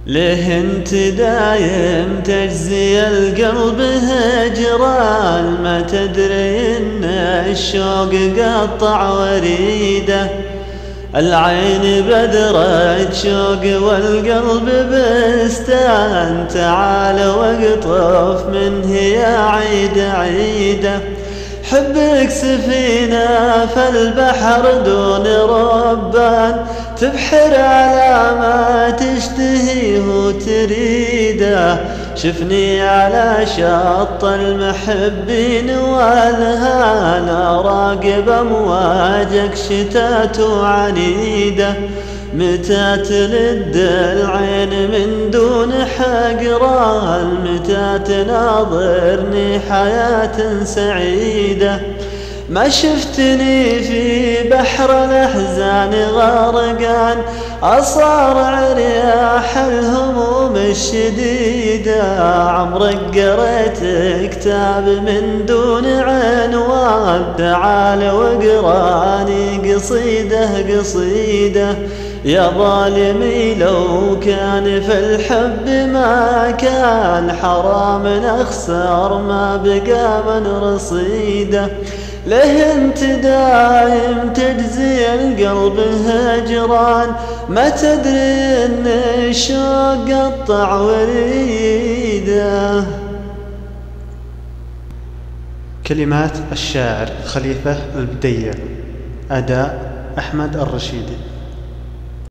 ليه انت دايم تجزي القلب هجران؟ ما تدري ان الشوق قطع وريده، العين بدرة شوق والقلب بستان. تعال واقطف منه يا عيد عيده، حبك سفينة في البحر دون ربان، تبحر على ما تشتهيه وتريده. شفني على شط المحبين والهان، راقب امواجك شتات وعنيده. متى تلد العين من دون حقران؟ متى تناظرني حياة سعيدة؟ ما شفتني في بحر الأحزان غرقان، أصارع رياح الهموم الشديدة. عمرك قريت كتاب من دون عنوان؟ تعال واقراني قصيدة قصيدة. يا ظالمي لو كان في الحب ما كان، حرام أخسر ما بقى من رصيده. ليه انت دايم تجزي القلب هجران؟ ما تدري ان الشوق قطع وريده. كلمات الشاعر خليفة البديع، أداء أحمد الرشيدي.